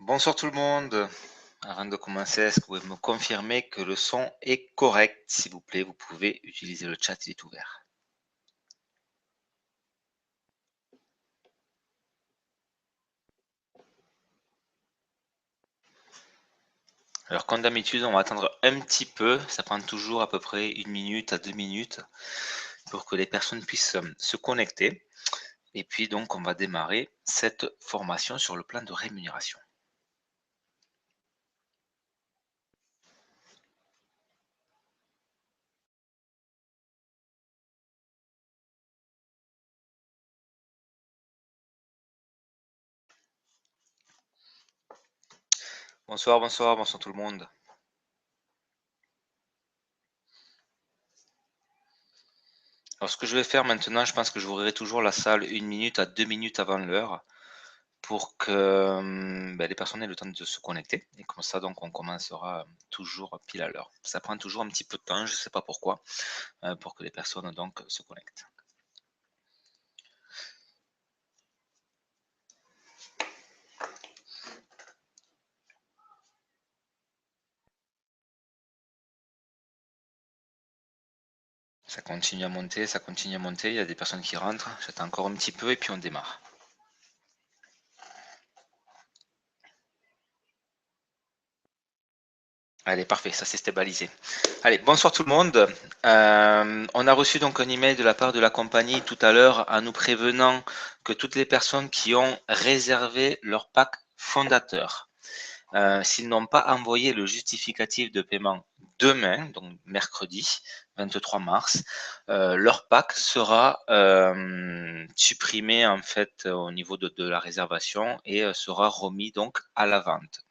Bonsoir tout le monde. Avant de commencer, est-ce que vous pouvez me confirmer que le son est correct? S'il vous plaît, vous pouvez utiliser le chat, il est ouvert. Alors comme d'habitude, on va attendre un petit peu. Ça prend toujours à peu près 1 minute à 2 minutes pour que les personnes puissent se connecter. Et puis donc, on va démarrer cette formation sur le plan de rémunération. Bonsoir, bonsoir, bonsoir tout le monde. Alors ce que je vais faire maintenant, je pense que j'ouvrirai toujours la salle 1 minute à 2 minutes avant l'heure pour que les personnes aient le temps de se connecter. Et comme ça, donc, on commencera toujours pile à l'heure. Ça prend toujours un petit peu de temps, je ne sais pas pourquoi, pour que les personnes donc se connectent. Ça continue à monter, ça continue à monter. Il y a des personnes qui rentrent. J'attends encore un petit peu et puis on démarre. Allez, parfait, ça s'est stabilisé. Allez, bonsoir tout le monde. On a reçu donc un email de la part de la compagnie tout à l'heure en nous prévenant que toutes les personnes qui ont réservé leur pack fondateur, s'ils n'ont pas envoyé le justificatif de paiement demain, donc mercredi 23 mars, leur pack sera supprimé en fait au niveau de la réservation et sera remis donc à la vente.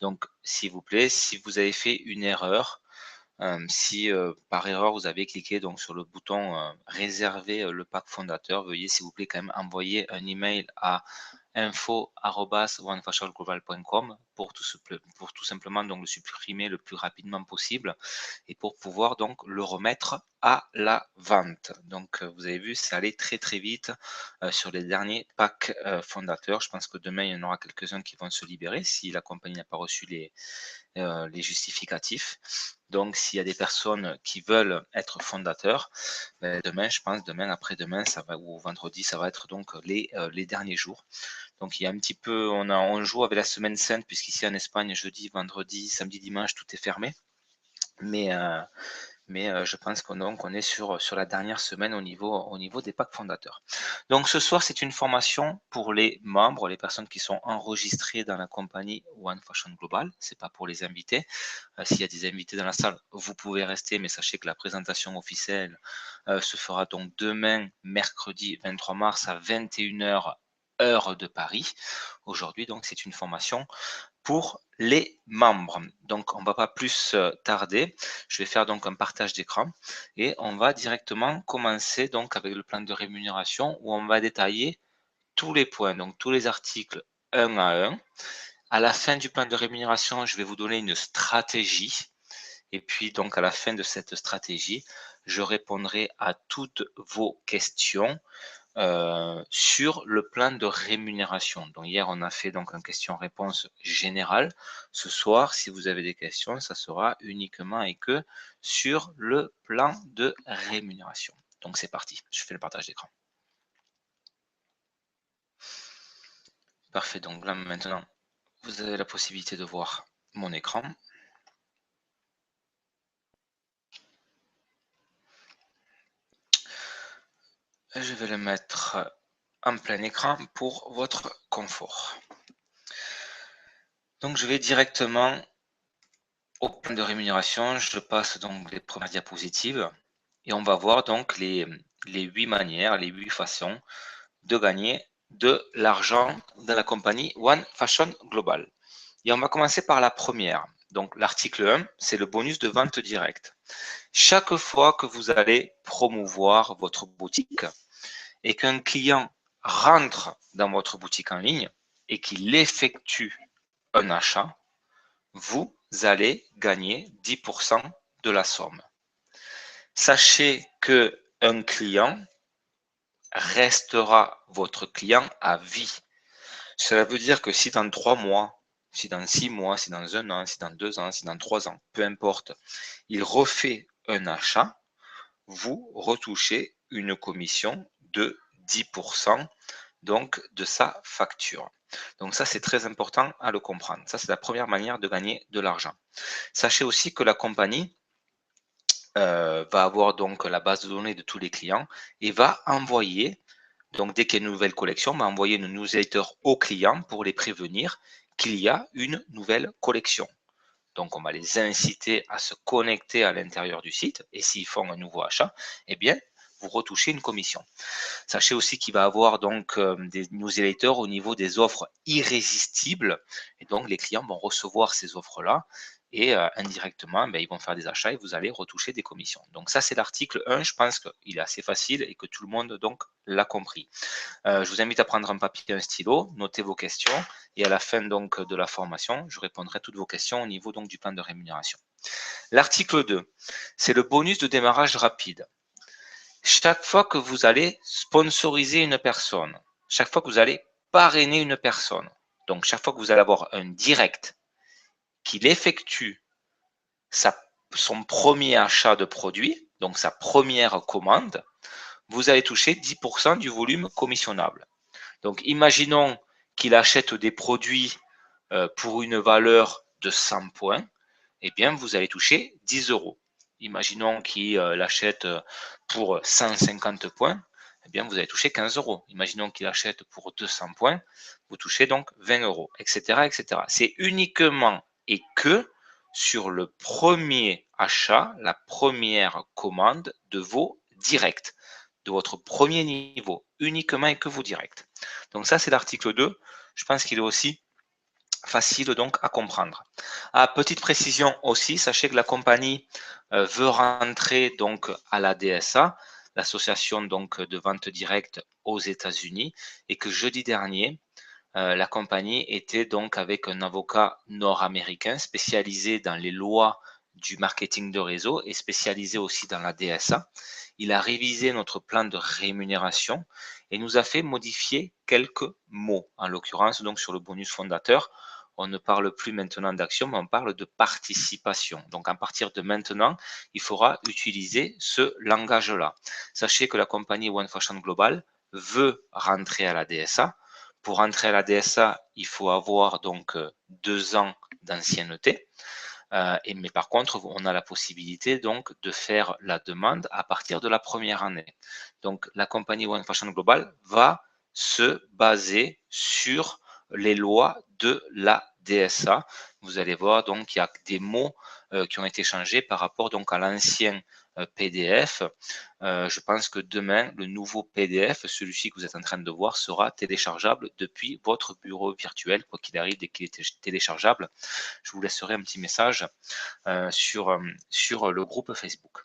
Donc, s'il vous plaît, si vous avez fait une erreur, si par erreur vous avez cliqué donc sur le bouton réserver le pack fondateur, veuillez s'il vous plaît quand même envoyer un email à info@onefashionglobal.com pour tout simplement donc le supprimer le plus rapidement possible et pour pouvoir donc le remettre à la vente. Donc vous avez vu, ça allait très très vite sur les derniers packs fondateurs. Je pense que demain il y en aura quelques-uns qui vont se libérer si la compagnie n'a pas reçu les justificatifs. Donc, s'il y a des personnes qui veulent être fondateurs, demain, je pense, demain, après-demain, ça va, ou vendredi, ça va être donc les derniers jours. Donc, il y a un petit peu, on joue avec la semaine sainte, puisqu'ici en Espagne, jeudi, vendredi, samedi, dimanche, tout est fermé. Mais je pense qu'on est sur la dernière semaine au niveau des packs fondateurs. Donc ce soir, c'est une formation pour les membres, les personnes qui sont enregistrées dans la compagnie One Fashion Global. C'est pas pour les invités. S'il y a des invités dans la salle, vous pouvez rester, mais sachez que la présentation officielle se fera donc demain, mercredi 23 mars à 21 h heure de Paris. Aujourd'hui, donc, c'est une formation pour les membres. Donc, on ne va pas plus tarder. Je vais faire donc un partage d'écran et on va directement commencer donc avec le plan de rémunération où on va détailler tous les points, donc tous les articles un à un. À la fin du plan de rémunération, je vais vous donner une stratégie. Et puis, donc, à la fin de cette stratégie, je répondrai à toutes vos questions sur le plan de rémunération. Donc hier, on a fait donc une question-réponse générale. Ce soir, si vous avez des questions, ça sera uniquement et que sur le plan de rémunération. Donc c'est parti, je fais le partage d'écran. Parfait, donc là maintenant, vous avez la possibilité de voir mon écran. Je vais le mettre en plein écran pour votre confort. Donc je vais directement au plan de rémunération. Je passe donc les premières diapositives et on va voir donc les 8 manières, les 8 façons de gagner de l'argent dans la compagnie One Fashion Global. Et on va commencer par la première. Donc l'article 1, c'est le bonus de vente directe. Chaque fois que vous allez promouvoir votre boutique et qu'un client rentre dans votre boutique en ligne et qu'il effectue un achat, vous allez gagner 10% de la somme. Sachez qu'un client restera votre client à vie. Cela veut dire que si dans 3 mois, si dans 6 mois, si dans 1 an, si dans 2 ans, si dans 3 ans, peu importe, il refait un achat, vous retouchez une commission de 10% donc de sa facture. Donc ça, c'est très important à le comprendre. Ça, c'est la première manière de gagner de l'argent. Sachez aussi que la compagnie va avoir donc la base de données de tous les clients et va envoyer, donc dès qu'il y a une nouvelle collection, va envoyer une newsletter aux clients pour les prévenir qu'il y a une nouvelle collection. Donc, on va les inciter à se connecter à l'intérieur du site et s'ils font un nouveau achat, eh bien, vous retouchez une commission. Sachez aussi qu'il va avoir donc des newsletters au niveau des offres irrésistibles et donc les clients vont recevoir ces offres-là et indirectement, ils vont faire des achats et vous allez retoucher des commissions. Donc ça, c'est l'article 1. Je pense qu'il est assez facile et que tout le monde donc l'a compris. Je vous invite à prendre un papier et un stylo, noter vos questions et à la fin donc de la formation, je répondrai à toutes vos questions au niveau donc du plan de rémunération. L'article 2, c'est le bonus de démarrage rapide. Chaque fois que vous allez sponsoriser une personne, chaque fois que vous allez parrainer une personne, donc chaque fois que vous allez avoir un direct qu'il effectue son premier achat de produit, donc sa première commande, vous allez toucher 10% du volume commissionnable. Donc, imaginons qu'il achète des produits pour une valeur de 100 points, eh bien, vous allez toucher 10 euros. Imaginons qu'il l'achète pour 150 points, eh bien, vous allez toucher 15 euros. Imaginons qu'il achète pour 200 points, vous touchez donc 20 euros, etc., etc. C'est uniquement et que sur le premier achat, la première commande de vos directs, de votre premier niveau, uniquement et que vos directs. Donc ça, c'est l'article 2. Je pense qu'il est aussi facile donc à comprendre. Petite précision aussi, sachez que la compagnie veut rentrer donc à la DSA, l'association donc de vente directe aux États-Unis, et que jeudi dernier, la compagnie était donc avec un avocat nord-américain spécialisé dans les lois du marketing de réseau et spécialisé aussi dans la DSA. Il a révisé notre plan de rémunération et nous a fait modifier quelques mots. En l'occurrence, donc sur le bonus fondateur, on ne parle plus maintenant d'action, mais on parle de participation. Donc à partir de maintenant, il faudra utiliser ce langage-là. Sachez que la compagnie One Fashion Global veut rentrer à la DSA. Pour entrer à la DSA, il faut avoir donc 2 ans d'ancienneté. Mais par contre, on a la possibilité donc de faire la demande à partir de la première année. Donc la compagnie One Fashion Global va se baser sur les lois de la DSA. Vous allez voir donc qu'il y a des mots qui ont été changés par rapport donc à l'ancien PDF. Je pense que demain, le nouveau PDF, celui-ci que vous êtes en train de voir, sera téléchargeable depuis votre bureau virtuel, quoi qu'il arrive, dès qu'il est téléchargeable. Je vous laisserai un petit message sur le groupe Facebook.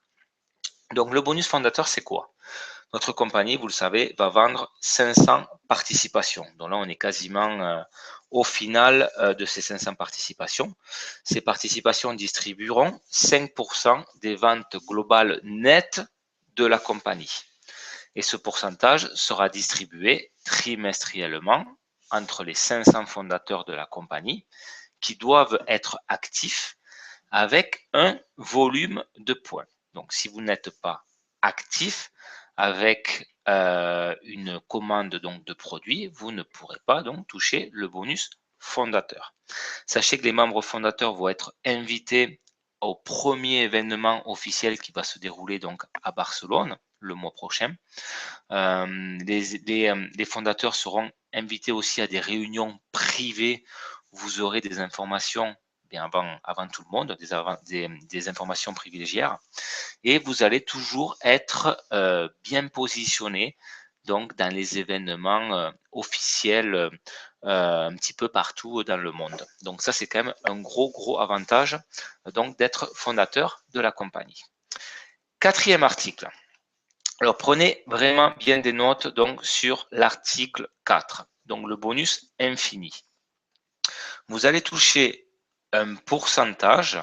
Donc, le bonus fondateur, c'est quoi? Notre compagnie, vous le savez, va vendre 500 participations. Donc là, on est quasiment au final de ces 500 participations. Ces participations distribueront 5% des ventes globales nettes de la compagnie. Et ce pourcentage sera distribué trimestriellement entre les 500 fondateurs de la compagnie qui doivent être actifs avec un volume de points. Donc, si vous n'êtes pas actif avec une commande donc de produits, vous ne pourrez pas donc toucher le bonus fondateur. Sachez que les membres fondateurs vont être invités au premier événement officiel qui va se dérouler donc à Barcelone le mois prochain. Les fondateurs seront invités aussi à des réunions privées où vous aurez des informations bien avant tout le monde, des informations privilégiées. Et vous allez toujours être bien positionné donc dans les événements officiels un petit peu partout dans le monde. Donc ça, c'est quand même un gros avantage donc d'être fondateur de la compagnie. 4e article. Alors prenez vraiment bien des notes donc sur l'article 4, donc le bonus infini. Vous allez toucher un pourcentage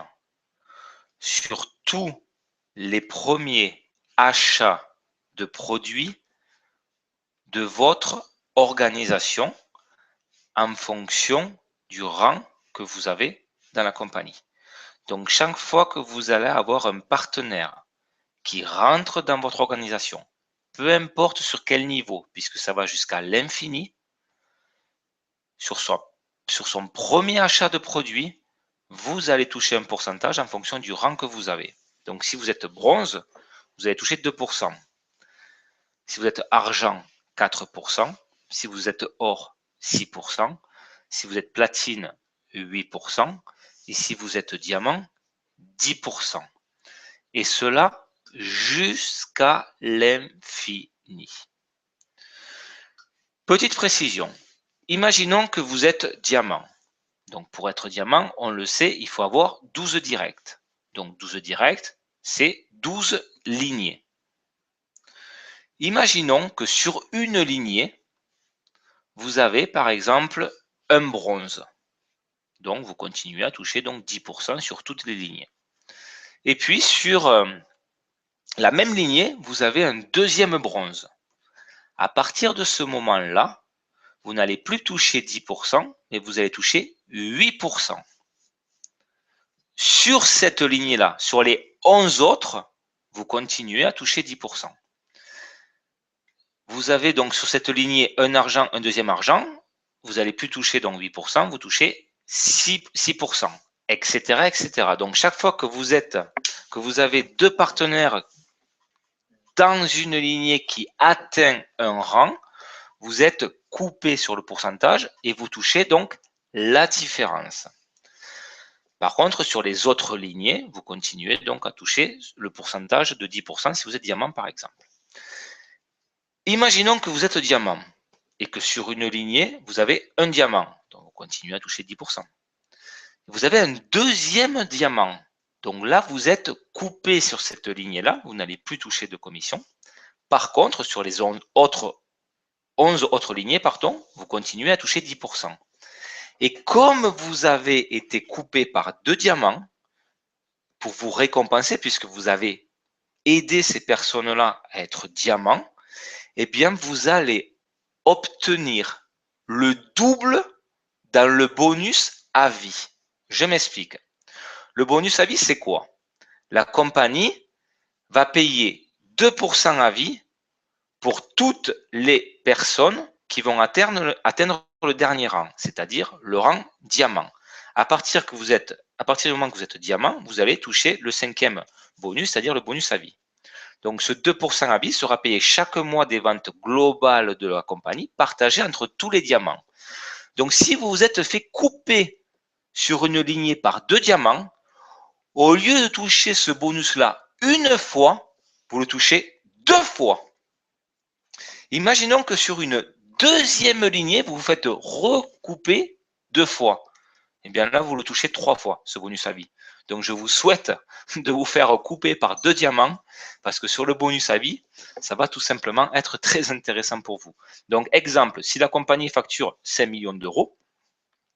sur tous les premiers achats de produits de votre organisation en fonction du rang que vous avez dans la compagnie. Donc, chaque fois que vous allez avoir un partenaire qui rentre dans votre organisation, peu importe sur quel niveau, puisque ça va jusqu'à l'infini, sur son premier achat de produit, vous allez toucher un pourcentage en fonction du rang que vous avez. Donc, si vous êtes bronze, vous allez toucher 2%. Si vous êtes argent, 4%. Si vous êtes or, 6%. Si vous êtes platine, 8%. Et si vous êtes diamant, 10%. Et cela jusqu'à l'infini. Petite précision. Imaginons que vous êtes diamant. Donc, pour être diamant, on le sait, il faut avoir 12 directs. Donc, 12 directs, c'est 12 lignées. Imaginons que sur une lignée, vous avez par exemple un bronze. Donc, vous continuez à toucher donc 10% sur toutes les lignées. Et puis, sur la même lignée, vous avez un deuxième bronze. À partir de ce moment-là, vous n'allez plus toucher 10%, mais vous allez toucher 8%. Sur cette lignée-là, sur les 11 autres, vous continuez à toucher 10%. Vous avez donc sur cette lignée un argent, un deuxième argent, vous allez plus toucher donc 8%, vous touchez 6%, etc., etc. Donc chaque fois que vous avez deux partenaires dans une lignée qui atteint un rang, vous êtes coupé sur le pourcentage et vous touchez donc la différence. Par contre, sur les autres lignées, vous continuez donc à toucher le pourcentage de 10% si vous êtes diamant par exemple. Imaginons que vous êtes diamant et que sur une lignée, vous avez un diamant. Donc, vous continuez à toucher 10%. Vous avez un deuxième diamant. Donc là, vous êtes coupé sur cette lignée-là. Vous n'allez plus toucher de commission. Par contre, sur les 11 autres lignées, vous continuez à toucher 10%. Et comme vous avez été coupé par deux diamants, pour vous récompenser, puisque vous avez aidé ces personnes-là à être diamants, eh bien, vous allez obtenir le double dans le bonus à vie. Je m'explique. Le bonus à vie, c'est quoi? La compagnie va payer 2% à vie pour toutes les personnes qui vont atteindre le dernier rang, c'est-à-dire le rang diamant. À partir du moment que vous êtes diamant, vous allez toucher le 5e bonus, c'est-à-dire le bonus à vie. Donc, ce 2% à vie sera payé chaque mois des ventes globales de la compagnie, partagées entre tous les diamants. Donc, si vous vous êtes fait couper sur une lignée par deux diamants, au lieu de toucher ce bonus-là une fois, vous le touchez deux fois. Imaginons que sur une deuxième lignée, vous vous faites recouper deux fois. Eh bien là, vous le touchez trois fois, ce bonus à vie. Donc, je vous souhaite de vous faire couper par deux diamants parce que sur le bonus à vie, ça va tout simplement être très intéressant pour vous. Donc, exemple, si la compagnie facture 5 millions d'euros,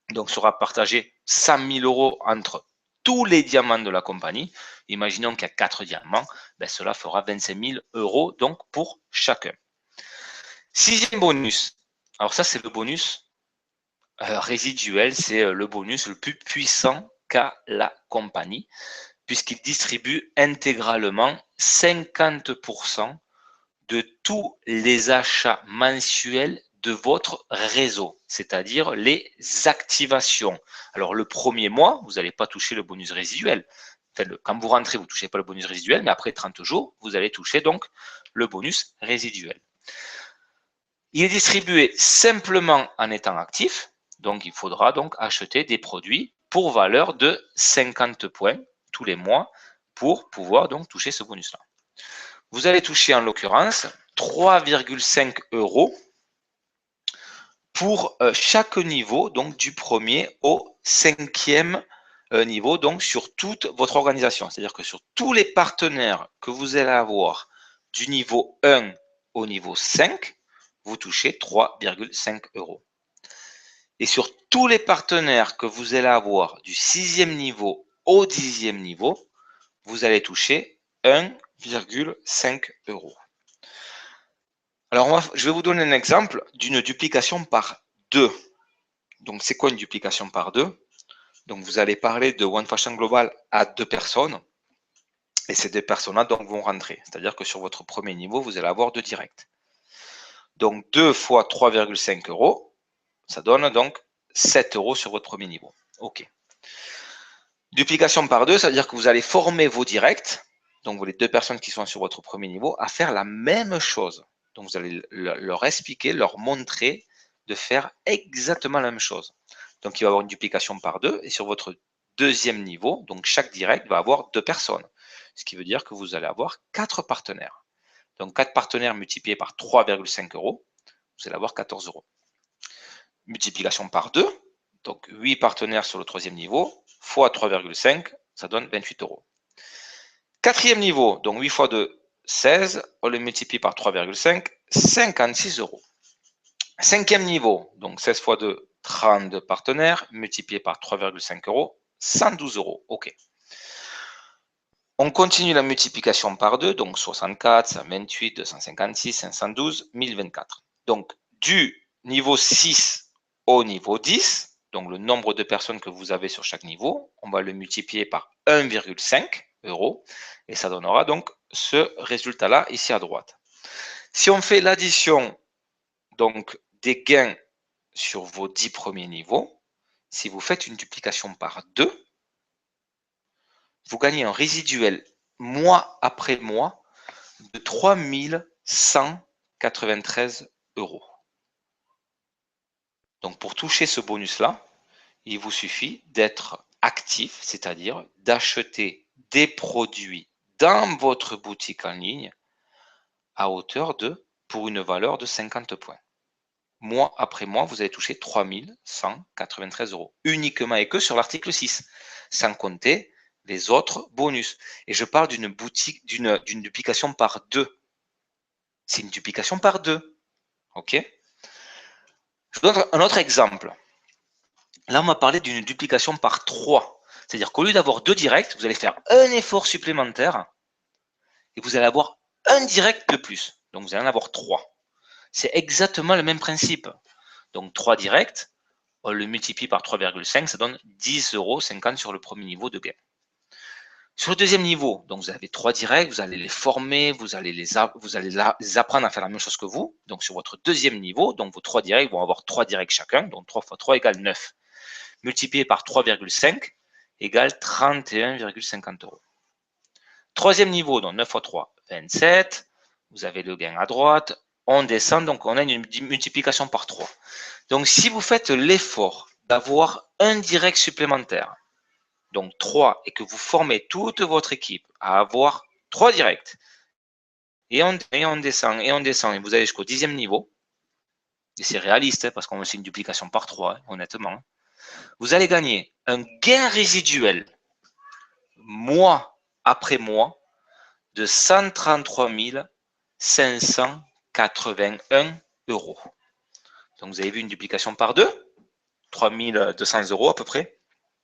donc sera partagé 100 000 euros entre tous les diamants de la compagnie. Imaginons qu'il y a 4 diamants, ben cela fera 25 000 euros donc pour chacun. Sixième bonus. Alors ça, c'est le bonus résiduel, c'est le bonus le plus puissant qu'a la compagnie, puisqu'il distribue intégralement 50% de tous les achats mensuels de votre réseau, c'est-à-dire les activations. Alors, le premier mois, vous n'allez pas toucher le bonus résiduel. Quand vous rentrez, vous ne touchez pas le bonus résiduel, mais après 30 jours, vous allez toucher donc le bonus résiduel. Il est distribué simplement en étant actif, donc il faudra donc acheter des produits pour valeur de 50 points tous les mois pour pouvoir donc toucher ce bonus-là. Vous allez toucher en l'occurrence 3,5 € pour chaque niveau, donc du premier au 5e niveau, donc sur toute votre organisation. C'est-à-dire que sur tous les partenaires que vous allez avoir du niveau 1 au niveau 5, vous touchez 3,5 €. Et sur tous les partenaires que vous allez avoir du 6e niveau au 10e niveau, vous allez toucher 1,5 €. Alors, je vais vous donner un exemple d'une duplication par 2. Donc, c'est quoi une duplication par 2? Donc, vous allez parler de One Fashion Global à 2 personnes. Et ces 2 personnes-là donc vont rentrer. C'est-à-dire que sur votre premier niveau, vous allez avoir 2 directs. Donc, 2 fois 3,5 €, ça donne donc 7 € sur votre premier niveau. OK. Duplication par 2, ça veut dire que vous allez former vos directs, donc les 2 personnes qui sont sur votre premier niveau, à faire la même chose. Donc, vous allez leur expliquer, leur montrer de faire exactement la même chose. Donc, il va y avoir une duplication par 2 et sur votre deuxième niveau, donc chaque direct va avoir 2 personnes. Ce qui veut dire que vous allez avoir 4 partenaires. Donc, 4 partenaires multipliés par 3,5 €, vous allez avoir 14 €. Multiplication par 2, donc 8 partenaires sur le troisième niveau, fois 3,5, ça donne 28 €. Quatrième niveau, donc 8 fois 2, 16, on le multiplie par 3,5, 56 €. Cinquième niveau, donc 16 fois 2, 32 partenaires, multiplié par 3,5 €, 112 €. OK. On continue la multiplication par 2, donc 64, 128, 256, 512, 1024. Donc, du niveau 6 au niveau 10, donc le nombre de personnes que vous avez sur chaque niveau, on va le multiplier par 1,5 € et ça donnera donc ce résultat-là ici à droite. Si on fait l'addition donc des gains sur vos 10 premiers niveaux, si vous faites une duplication par 2, vous gagnez un résiduel mois après mois de 3 193 €. Donc pour toucher ce bonus-là, il vous suffit d'être actif, c'est-à-dire d'acheter des produits dans votre boutique en ligne à hauteur de, pour une valeur de 50 points. Mois après mois, vous allez toucher 3 193 €, uniquement et que sur l'article 6, sans compter les autres bonus. Et je parle d'une boutique, d'une duplication par 2. C'est une duplication par 2. OK? Je vous donne un autre exemple. Là, on m'a parlé d'une duplication par 3. C'est-à-dire qu'au lieu d'avoir 2 directs, vous allez faire un effort supplémentaire et vous allez avoir un direct de plus. Donc, vous allez en avoir 3. C'est exactement le même principe. Donc, 3 directs, on le multiplie par 3,5, ça donne 10,50 € sur le premier niveau de gain. Sur le deuxième niveau, donc vous avez 3 directs, vous allez les former, vous allez les apprendre à faire la même chose que vous. Donc sur votre deuxième niveau, donc vos 3 directs vont avoir 3 directs chacun, donc 3 fois 3 égale 9. Multiplié par 3,5 égale 31,50 €. Troisième niveau, donc 9 fois 3, 27. Vous avez le gain à droite. On descend, donc on a une multiplication par 3. Donc si vous faites l'effort d'avoir un direct supplémentaire, donc 3, et que vous formez toute votre équipe à avoir 3 directs, et on descend, et on descend, et vous allez jusqu'au 10e niveau, et c'est réaliste, hein, parce qu'on fait une duplication par 3, hein, honnêtement, vous allez gagner un gain résiduel, mois après mois, de 133 581 €. Donc vous avez vu une duplication par 2, 3200 € à peu près,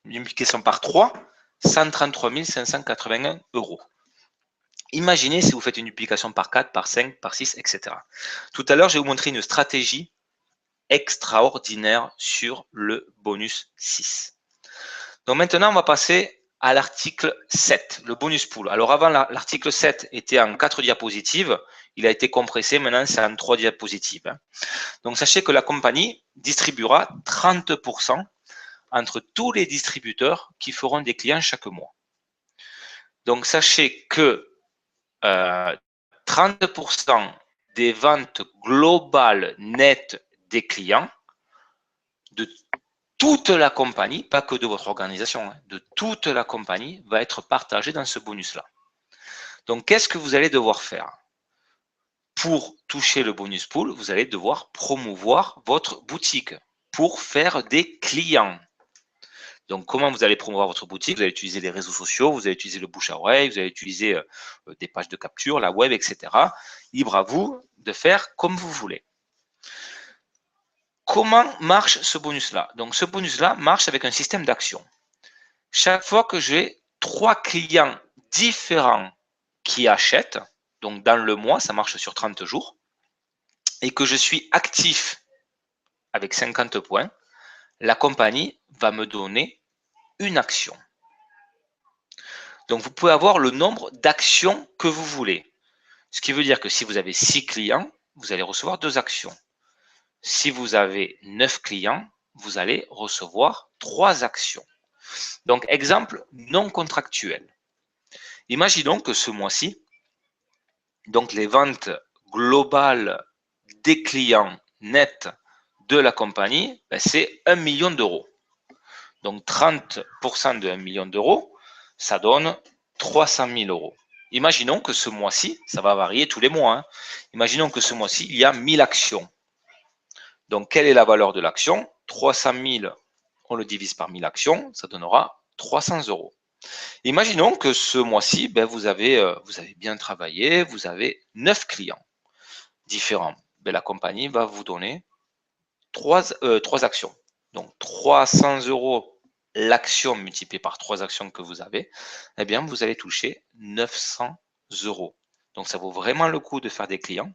une multiplication par 3, 133 581 €. Imaginez si vous faites une duplication par 4, par 5, par 6, etc. Tout à l'heure, je vais vous montrer une stratégie extraordinaire sur le bonus 6. Donc maintenant, on va passer à l'article 7, le bonus pool. Alors avant, l'article 7 était en 4 diapositives. Il a été compressé, maintenant c'est en 3 diapositives. Donc sachez que la compagnie distribuera 30% entre tous les distributeurs qui feront des clients chaque mois. Donc sachez que 30% des ventes globales nettes des clients de toute la compagnie, pas que de votre organisation, hein, de toute la compagnie va être partagé dans ce bonus-là. Donc, qu'est-ce que vous allez devoir faire? Pour toucher le bonus pool, vous allez devoir promouvoir votre boutique pour faire des clients. Donc, comment vous allez promouvoir votre boutique? Vous allez utiliser les réseaux sociaux, vous allez utiliser le bouche à oreille, vous allez utiliser des pages de capture, la web, etc. Libre à vous de faire comme vous voulez. Comment marche ce bonus-là? Donc, ce bonus-là marche avec un système d'action. Chaque fois que j'ai 3 clients différents qui achètent, donc dans le mois, ça marche sur 30 jours, et que je suis actif avec 50 points, la compagnie va me donner une action. Donc, vous pouvez avoir le nombre d'actions que vous voulez. Ce qui veut dire que si vous avez 6 clients, vous allez recevoir 2 actions. Si vous avez 9 clients, vous allez recevoir 3 actions. Donc, exemple non contractuel. Imaginons que ce mois-ci, donc les ventes globales des clients nets de la compagnie, c'est 1 million d'euros. Donc 30% de 1 million d'euros, ça donne 300 000 euros. Imaginons que ce mois-ci, ça va varier tous les mois, hein. Imaginons que ce mois-ci, il y a 1000 actions. Donc, quelle est la valeur de l'action? 300 000, on le divise par 1000 actions, ça donnera 300 euros. Imaginons que ce mois-ci, vous avez bien travaillé, vous avez 9 clients différents. La compagnie va vous donner 3 actions. Donc, 300 euros l'action multipliée par 3 actions que vous avez, eh bien, vous allez toucher 900 euros. Donc, ça vaut vraiment le coup de faire des clients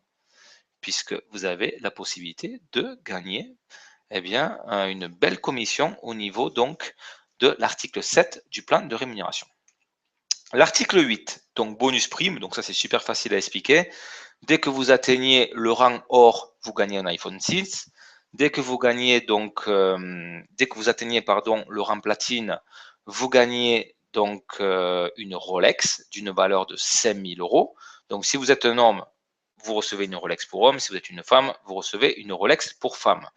puisque vous avez la possibilité de gagner une belle commission au niveau donc de l'article 7 du plan de rémunération. L'article 8, donc bonus prime, donc ça c'est super facile à expliquer. Dès que vous atteignez le rang or, vous gagnez un iPhone 6. Dès que vous gagnez donc, dès que vous atteignez le rang platine, vous gagnez donc une Rolex d'une valeur de 5 000 euros. Donc si vous êtes un homme, vous recevez une Rolex pour homme. Si vous êtes une femme, vous recevez une Rolex pour femme.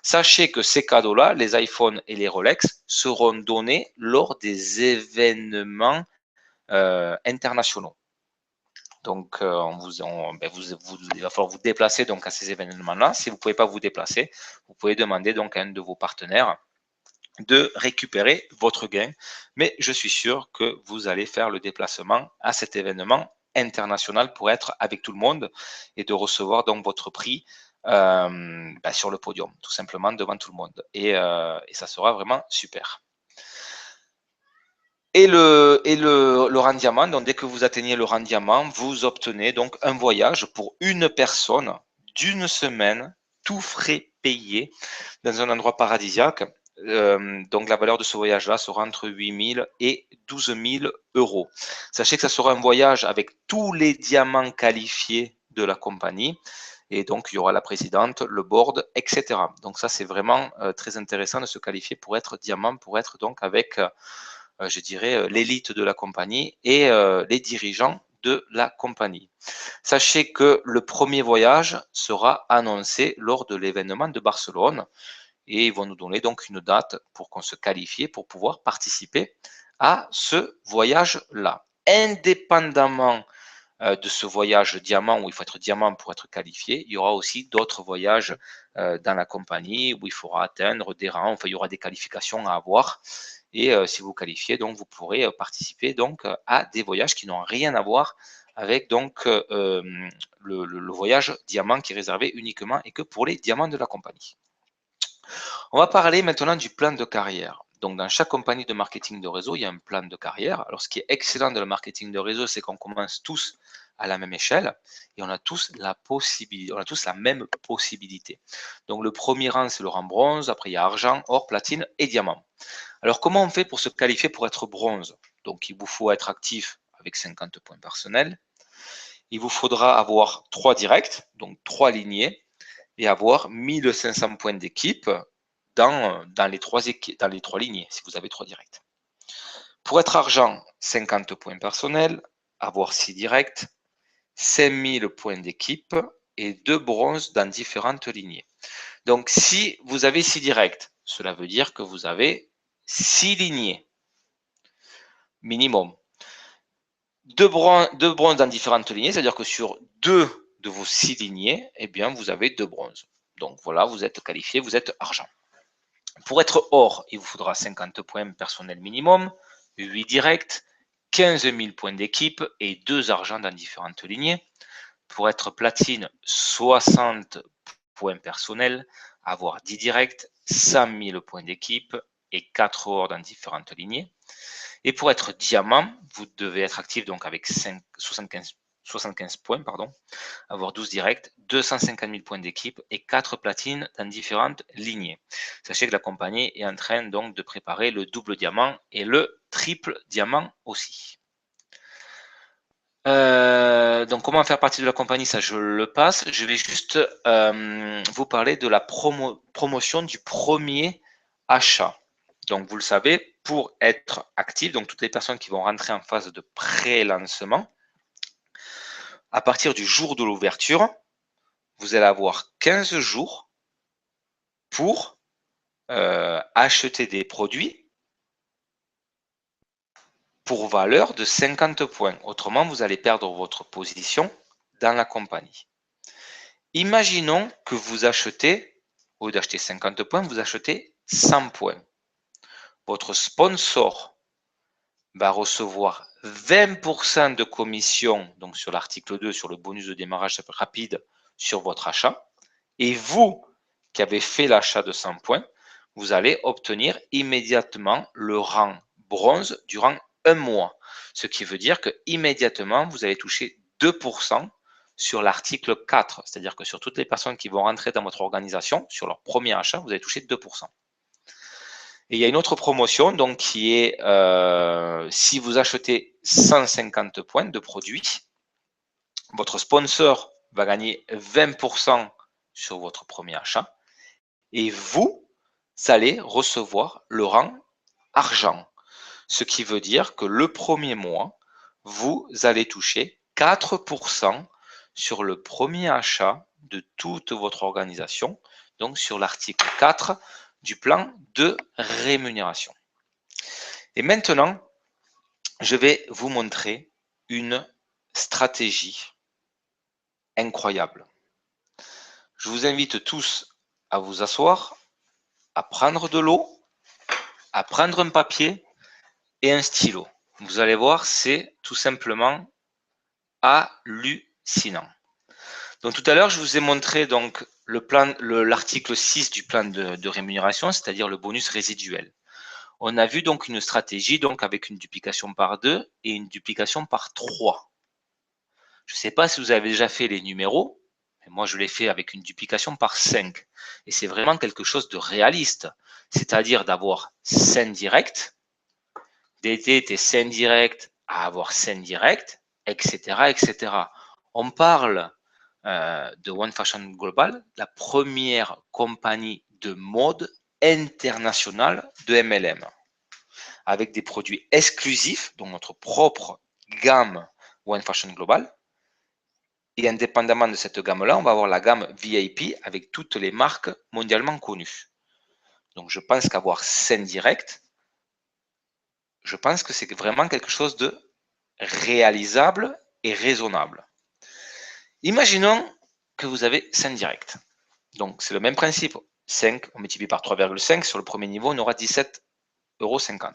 Sachez que ces cadeaux-là, les iPhones et les Rolex, seront donnés lors des événements internationaux. Donc, il va falloir vous déplacer donc à ces événements-là. Si vous ne pouvez pas vous déplacer, vous pouvez demander donc à un de vos partenaires de récupérer votre gain. Mais je suis sûr que vous allez faire le déplacement à cet événement international pour être avec tout le monde et de recevoir donc votre prix sur le podium, tout simplement devant tout le monde. Et ça sera vraiment super. Et le rang diamant, donc dès que vous atteignez le rang diamant, vous obtenez donc un voyage pour une personne d'une semaine, tout frais payé, dans un endroit paradisiaque. Donc la valeur de ce voyage-là sera entre 8 000 et 12 000 euros. Sachez que ça sera un voyage avec tous les diamants qualifiés de la compagnie. Et donc, il y aura la présidente, le board, etc. Donc ça, c'est vraiment très intéressant de se qualifier pour être diamant, pour être donc avec je dirais, l'élite de la compagnie et les dirigeants de la compagnie. Sachez que le premier voyage sera annoncé lors de l'événement de Barcelone et ils vont nous donner donc une date pour qu'on se qualifie pour pouvoir participer à ce voyage-là. Indépendamment de ce voyage diamant où il faut être diamant pour être qualifié, il y aura aussi d'autres voyages dans la compagnie où il faudra atteindre des rangs, enfin il y aura des qualifications à avoir. Et si vous qualifiez, donc vous pourrez participer donc à des voyages qui n'ont rien à voir avec donc le voyage diamant qui est réservé uniquement et que pour les diamants de la compagnie. On va parler maintenant du plan de carrière. Donc, dans chaque compagnie de marketing de réseau, il y a un plan de carrière. Alors, ce qui est excellent de le marketing de réseau, c'est qu'on commence tous à la même échelle et on a tous la possibilité, on a tous la même possibilité. Donc, le premier rang, c'est le rang bronze. Après, il y a argent, or, platine et diamant. Alors, comment on fait pour se qualifier pour être bronze? Donc, il vous faut être actif avec 50 points personnels. Il vous faudra avoir 3 directs, donc 3 lignées, et avoir 1500 points d'équipe dans les 3 lignées, si vous avez 3 directs. Pour être argent, 50 points personnels, avoir 6 directs, 5000 points d'équipe et 2 bronzes dans différentes lignées. Donc, si vous avez 6 directs, cela veut dire que vous avez 6 lignées minimum. 2 bronzes dans différentes lignées, c'est-à-dire que sur 2 de vos 6 lignées, eh bien, vous avez 2 bronzes. Donc voilà, vous êtes qualifié, vous êtes argent. Pour être or, il vous faudra 50 points personnels minimum, 8 directs, 15 000 points d'équipe et 2 argents dans différentes lignées. Pour être platine, 60 points personnels, avoir 10 directs, 100 000 points d'équipe et 4 or dans différentes lignées. Et pour être diamant, vous devez être actif donc avec 75 75 points, pardon, avoir 12 directs, 250 000 points d'équipe et 4 platines dans différentes lignées. Sachez que la compagnie est en train donc de préparer le double diamant et le triple diamant aussi. Donc comment faire partie de la compagnie, ça je le passe. Je vais juste vous parler de la promotion du premier achat. Donc vous le savez, pour être actif, donc toutes les personnes qui vont rentrer en phase de pré-lancement, à partir du jour de l'ouverture, vous allez avoir 15 jours pour acheter des produits pour valeur de 50 points. Autrement, vous allez perdre votre position dans la compagnie. Imaginons que vous achetez, au lieu d'acheter 50 points, vous achetez 100 points. Votre sponsor va recevoir 20% de commission, donc sur l'article 2, sur le bonus de démarrage rapide sur votre achat. Et vous, qui avez fait l'achat de 100 points, vous allez obtenir immédiatement le rang bronze durant un mois. Ce qui veut dire que immédiatement, vous allez toucher 2% sur l'article 4. C'est-à-dire que sur toutes les personnes qui vont rentrer dans votre organisation, sur leur premier achat, vous allez toucher 2%. Et il y a une autre promotion donc, qui est si vous achetez 150 points de produits, votre sponsor va gagner 20% sur votre premier achat et vous allez recevoir le rang argent. Ce qui veut dire que le premier mois, vous allez toucher 4% sur le premier achat de toute votre organisation, donc sur l'article 4 du plan de rémunération. Et maintenant, je vais vous montrer une stratégie incroyable. Je vous invite tous à vous asseoir, à prendre de l'eau, à prendre un papier et un stylo. Vous allez voir, c'est tout simplement hallucinant. Donc tout à l'heure, je vous ai montré donc l'article 6 du plan de rémunération, c'est-à-dire le bonus résiduel. On a vu donc une stratégie donc avec une duplication par 2 et une duplication par 3. Je ne sais pas si vous avez déjà fait les numéros, mais moi je l'ai fait avec une duplication par 5. Et c'est vraiment quelque chose de réaliste, c'est-à-dire d'avoir 5 directs, d'aider tes 5 directs à avoir 5 directs, etc. etc. On parle de One Fashion Global, la première compagnie de mode internationale de MLM, avec des produits exclusifs, donc notre propre gamme One Fashion Global. Et indépendamment de cette gamme-là, on va avoir la gamme VIP avec toutes les marques mondialement connues. Donc je pense qu'avoir 5 directs, je pense que c'est vraiment quelque chose de réalisable et raisonnable. Imaginons que vous avez 5 directs. Donc c'est le même principe. 5, on multiplie par 3,5. Sur le premier niveau, on aura 17,50 €.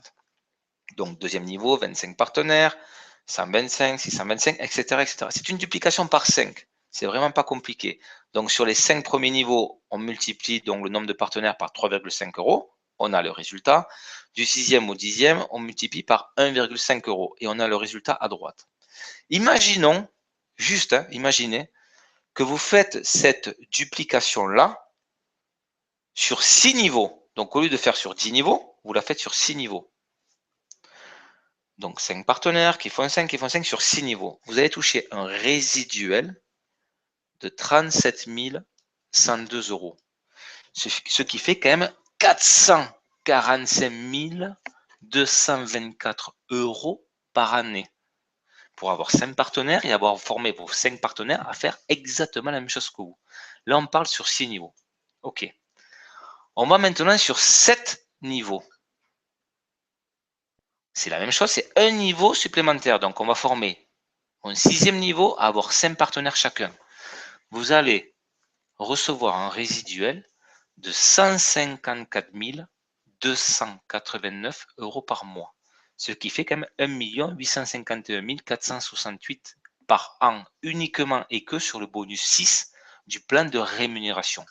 Donc deuxième niveau, 25 partenaires, 125, 625, etc. etc. C'est une duplication par 5. C'est vraiment pas compliqué. Donc sur les 5 premiers niveaux, on multiplie donc le nombre de partenaires par 3,5 €. On a le résultat. Du 6e au 10e, on multiplie par 1,5 € et on a le résultat à droite. Imaginons, juste, imaginez que vous faites cette duplication-là sur 6 niveaux. Donc au lieu de faire sur 10 niveaux, vous la faites sur 6 niveaux. Donc 5 partenaires qui font 5 sur 6 niveaux. Vous allez toucher un résiduel de 37 102 €. Ce qui fait quand même 445 224 € par année. Pour avoir 5 partenaires et avoir formé vos 5 partenaires à faire exactement la même chose que vous. Là, on parle sur 6 niveaux. OK. On va maintenant sur 7 niveaux. C'est la même chose, c'est un niveau supplémentaire. Donc, on va former un 6e niveau à avoir 5 partenaires chacun. Vous allez recevoir un résiduel de 154 289 € par mois. Ce qui fait quand même 1 851 468 par an uniquement et que sur le bonus 6 du plan de rémunération.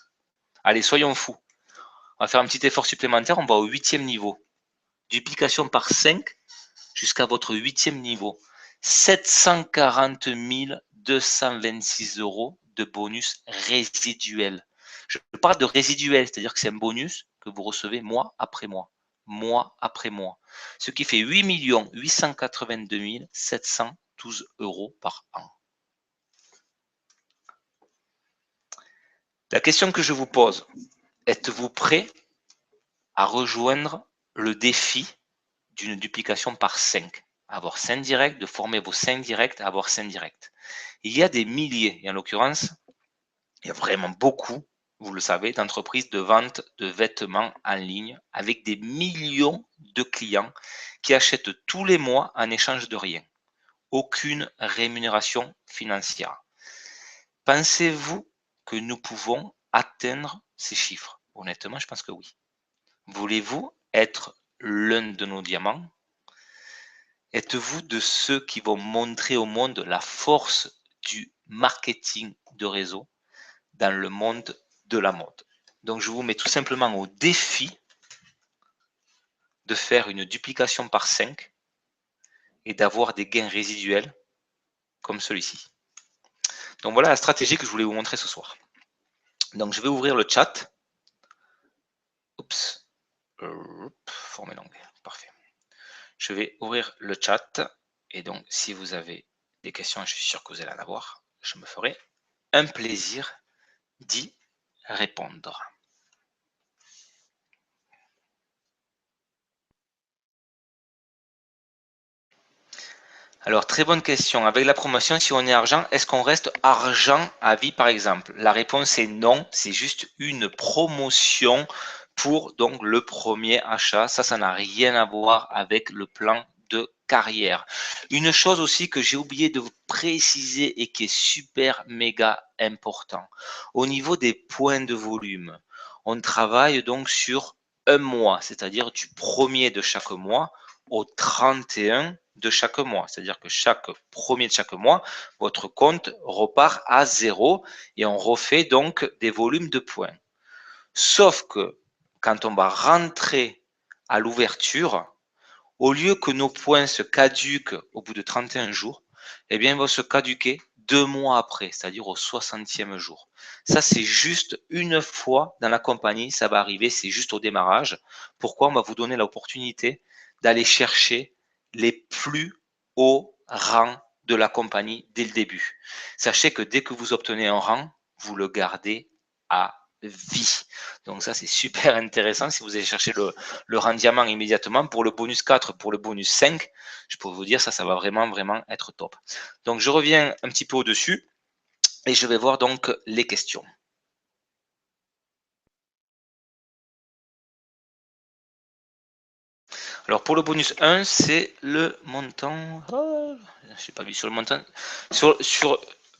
Allez, soyons fous. On va faire un petit effort supplémentaire, on va au 8e niveau. Duplication par 5 jusqu'à votre 8e niveau. 740 226 € de bonus résiduel. Je parle de résiduel, c'est-à-dire que c'est un bonus que vous recevez mois après mois, mois après mois. Ce qui fait 8 882 712 € par an. La question que je vous pose, êtes-vous prêt à rejoindre le défi d'une duplication par 5? Avoir 5 directs, de former vos 5 directs, avoir 5 directs. Il y a des milliers, et en l'occurrence, il y a vraiment beaucoup, vous le savez, d'entreprises de vente de vêtements en ligne avec des millions de clients qui achètent tous les mois en échange de rien. Aucune rémunération financière. Pensez-vous que nous pouvons atteindre ces chiffres? Honnêtement, je pense que oui. Voulez-vous être l'un de nos diamants? Êtes-vous de ceux qui vont montrer au monde la force du marketing de réseau dans le monde de la mode? Donc, je vous mets tout simplement au défi de faire une duplication par 5 et d'avoir des gains résiduels comme celui-ci. Donc, voilà la stratégie que je voulais vous montrer ce soir. Donc, je vais ouvrir le chat. Oups. Former l'onglet. Parfait. Je vais ouvrir le chat. Et donc, si vous avez des questions, je suis sûr que vous allez en avoir, je me ferai un plaisir d'y répondre. Alors, très bonne question. Avec la promotion, si on est argent, est-ce qu'on reste argent à vie, par exemple? La réponse est non. C'est juste une promotion pour donc le premier achat. Ça n'a rien à voir avec le plan de carrière. Une chose aussi que j'ai oublié de vous préciser et qui est super méga important. Au niveau des points de volume, on travaille donc sur un mois, c'est-à-dire du premier de chaque mois au 31 de chaque mois. C'est-à-dire que chaque premier de chaque mois, votre compte repart à zéro et on refait donc des volumes de points. Sauf que quand on va rentrer à l'ouverture, au lieu que nos points se caduquent au bout de 31 jours, eh bien, ils vont se caduquer 2 mois après, c'est-à-dire au 60e jour. Ça, c'est juste une fois dans la compagnie, ça va arriver, c'est juste au démarrage. Pourquoi? On va vous donner l'opportunité d'aller chercher les plus hauts rangs de la compagnie dès le début. Sachez que dès que vous obtenez un rang, vous le gardez à vie. Donc ça, c'est super intéressant. Si vous allez chercher le rang diamant immédiatement, pour le bonus 4, pour le bonus 5, je peux vous dire ça, ça va vraiment, vraiment être top. Donc je reviens un petit peu au-dessus et je vais voir donc les questions. Alors pour le bonus 1, c'est le montant. Oh, je n'ai pas vu sur le montant.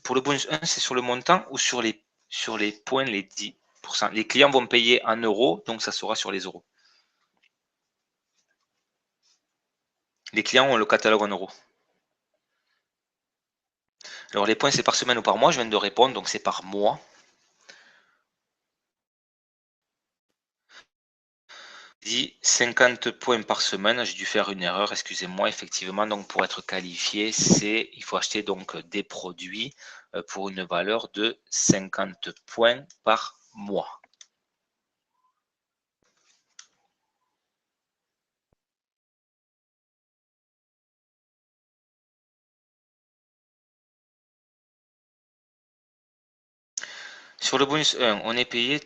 Pour le bonus 1, c'est sur le montant ou sur les points, les 10%. Les clients vont payer en euros, donc ça sera sur les euros. Les clients ont le catalogue en euros. Alors les points, c'est par semaine ou par mois. Je viens de répondre, donc c'est par mois. Dit 50 points par semaine, j'ai dû faire une erreur, excusez-moi. Effectivement, donc pour être qualifié, il faut acheter donc des produits pour une valeur de 50 points par mois. Sur le bonus 1, on est payé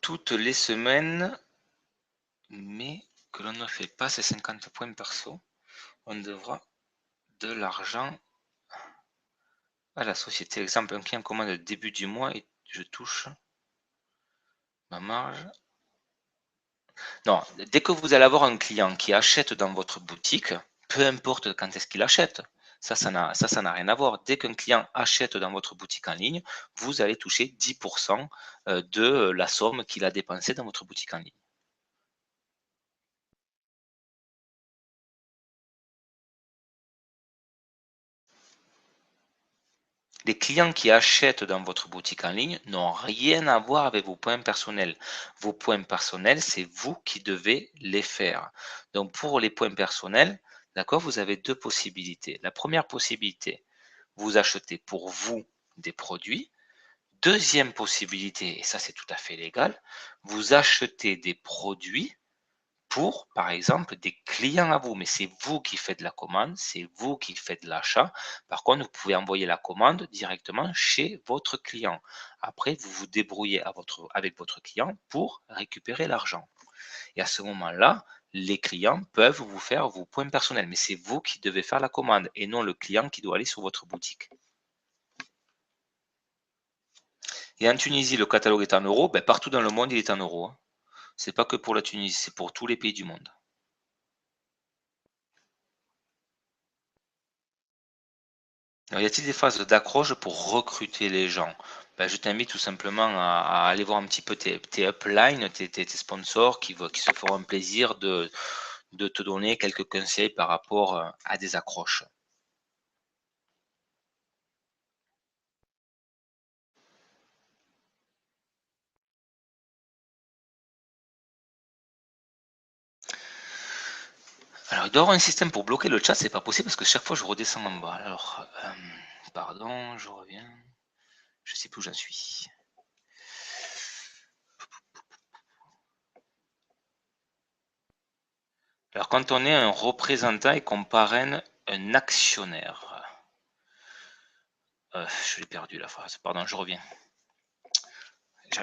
toutes les semaines, mais que l'on ne fait pas ces 50 points perso, on devra de l'argent à la société. Exemple, un client commande au début du mois et je touche ma marge. Non, dès que vous allez avoir un client qui achète dans votre boutique, peu importe quand est-ce qu'il achète, ça n'a rien à voir. Dès qu'un client achète dans votre boutique en ligne, vous allez toucher 10% de la somme qu'il a dépensée dans votre boutique en ligne. Les clients qui achètent dans votre boutique en ligne n'ont rien à voir avec vos points personnels. Vos points personnels, c'est vous qui devez les faire. Donc pour les points personnels, D'accord? Vous avez deux possibilités. La première possibilité, vous achetez pour vous des produits. Deuxième possibilité, et ça c'est tout à fait légal, vous achetez des produits pour, par exemple, des clients à vous, mais c'est vous qui faites la commande, c'est vous qui faites l'achat. Par contre, vous pouvez envoyer la commande directement chez votre client. Après, vous vous débrouillez avec votre client pour récupérer l'argent. Et à ce moment-là, les clients peuvent vous faire vos points personnels, mais c'est vous qui devez faire la commande et non le client qui doit aller sur votre boutique. Et en Tunisie, le catalogue est en euros, ben partout dans le monde, il est en euros, hein. C'est pas que pour la Tunisie, c'est pour tous les pays du monde. Alors, y a-t-il des phases d'accroche pour recruter les gens? Ben, je t'invite tout simplement à aller voir un petit peu tes uplines, tes sponsors qui se feront un plaisir de te donner quelques conseils par rapport à des accroches. Alors, il doit y avoir un système pour bloquer le chat, c'est pas possible parce que chaque fois je redescends en bas. Alors, pardon, je reviens. Je sais plus où j'en suis. Alors, quand on est un représentant et qu'on parraine un actionnaire. Je l'ai perdu la phrase. Pardon, je reviens.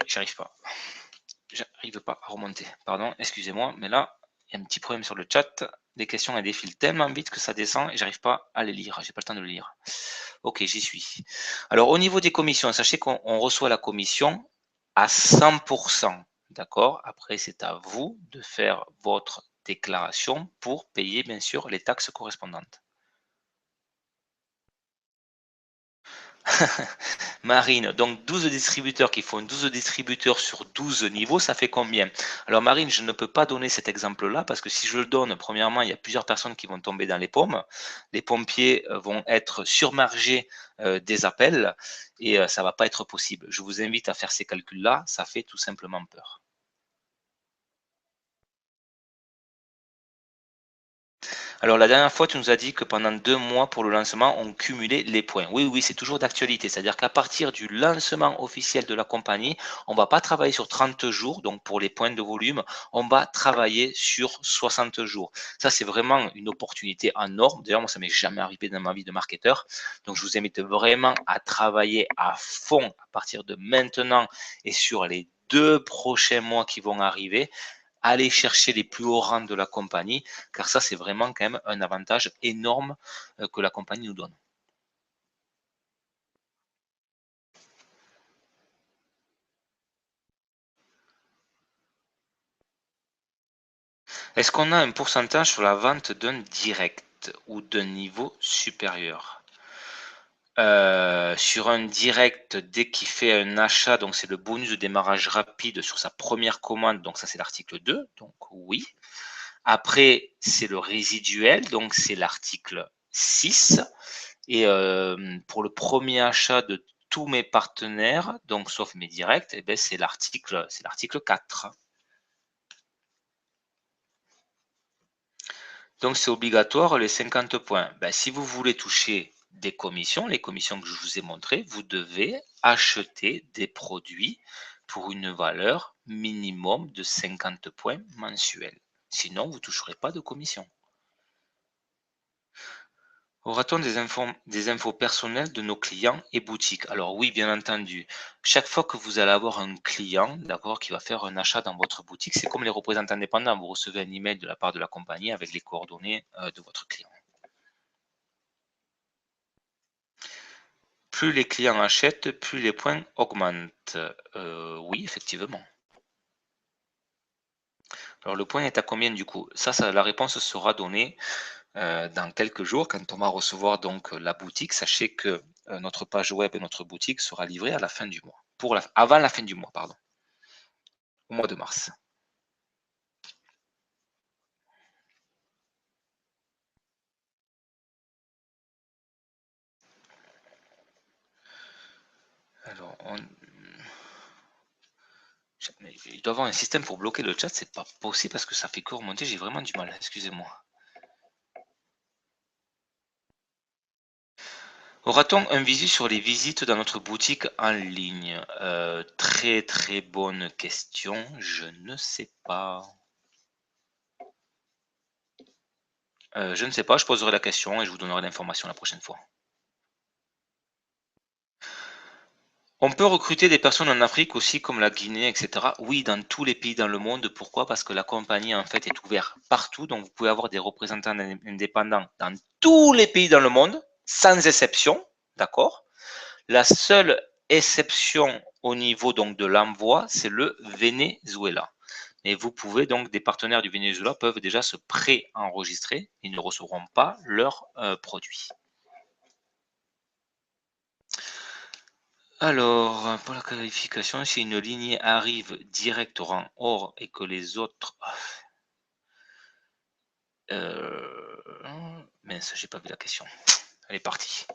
J'arrive pas. J'arrive pas à remonter. Pardon, excusez-moi, mais là, il y a un petit problème sur le chat. Les questions elles défilent tellement vite que ça descend et j'arrive pas à les lire. J'ai pas le temps de le lire. Ok, j'y suis. Alors, au niveau des commissions, sachez qu'on reçoit la commission à 100%. D'accord? Après, c'est à vous de faire votre déclaration pour payer, bien sûr, les taxes correspondantes. Marine, donc 12 distributeurs qui font 12 distributeurs sur 12 niveaux, ça fait combien? Alors Marine, je ne peux pas donner cet exemple-là parce que si je le donne, premièrement, il y a plusieurs personnes qui vont tomber dans les pommes. Les pompiers vont être surmargés des appels et ça va pas être possible. Je vous invite à faire ces calculs-là, ça fait tout simplement peur. Alors la dernière fois, tu nous as dit que pendant 2 mois pour le lancement, on cumulait les points. Oui, oui, c'est toujours d'actualité. C'est-à-dire qu'à partir du lancement officiel de la compagnie, on ne va pas travailler sur 30 jours, donc pour les points de volume, on va travailler sur 60 jours. Ça, c'est vraiment une opportunité énorme. D'ailleurs, moi, ça m'est jamais arrivé dans ma vie de marketeur. Donc, je vous invite vraiment à travailler à fond à partir de maintenant et sur les 2 prochains mois qui vont arriver, aller chercher les plus hauts rangs de la compagnie, car ça, c'est vraiment quand même un avantage énorme que la compagnie nous donne. Est-ce qu'on a un pourcentage sur la vente d'un direct ou d'un niveau supérieur? Sur un direct, dès qu'il fait un achat, donc c'est le bonus de démarrage rapide sur sa première commande, donc ça c'est l'article 2, donc oui. Après, c'est le résiduel, donc c'est l'article 6. Et pour le premier achat de tous mes partenaires, donc sauf mes directs, eh ben, c'est l'article 4. Donc c'est obligatoire les 50 points. Ben, si vous voulez toucher des commissions, les commissions que je vous ai montrées, vous devez acheter des produits pour une valeur minimum de 50 points mensuels. Sinon, vous ne toucherez pas de commission. Aura-t-on des infos personnelles de nos clients et boutiques? Alors oui, bien entendu. Chaque fois que vous allez avoir un client, d'accord, qui va faire un achat dans votre boutique, c'est comme les représentants indépendants. Vous recevez un email de la part de la compagnie avec les coordonnées de votre client. Plus les clients achètent, plus les points augmentent. Oui, effectivement. Alors le point est à combien du coup? La réponse sera donnée dans quelques jours, quand on va recevoir donc la boutique, sachez que notre page web et notre boutique sera livrée à la fin du mois. Avant la fin du mois, pardon, au mois de mars. Alors, il doit y avoir un système pour bloquer le chat, c'est pas possible parce que ça fait que remonter, j'ai vraiment du mal, excusez-moi. Aura-t-on un visu sur les visites dans notre boutique en ligne? Très très bonne question, je ne sais pas. Je ne sais pas, je poserai la question et je vous donnerai l'information la prochaine fois. On peut recruter des personnes en Afrique aussi, comme la Guinée, etc. Oui, dans tous les pays dans le monde. Pourquoi? Parce que la compagnie, en fait, est ouverte partout. Donc, vous pouvez avoir des représentants indépendants dans tous les pays dans le monde, sans exception. D'accord? La seule exception au niveau donc de l'envoi, c'est le Venezuela. Et vous pouvez donc, des partenaires du Venezuela peuvent déjà se pré-enregistrer. Ils ne recevront pas leurs produits. Alors, pour la qualification, si une lignée arrive direct au rang or et que les autres... mince, j'ai pas vu la question. Elle est partie.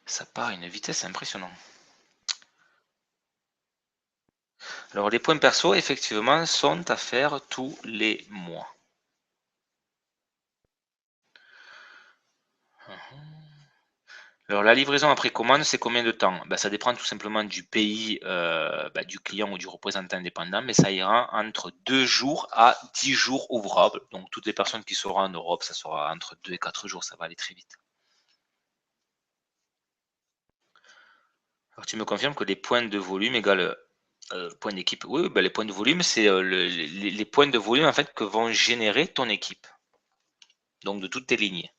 Ça part à une vitesse impressionnante. Alors, les points perso, effectivement, sont à faire tous les mois. Alors, la livraison après commande, c'est combien de temps? Ça dépend tout simplement du pays du client ou du représentant indépendant, mais ça ira entre 2 jours à 10 jours ouvrables. Donc, toutes les personnes qui seront en Europe, ça sera entre 2 et 4 jours, ça va aller très vite. Alors, tu me confirmes que les points de volume égale points d'équipe. Oui, les points de volume, c'est les points de volume en fait que vont générer ton équipe. Donc, de toutes tes lignées.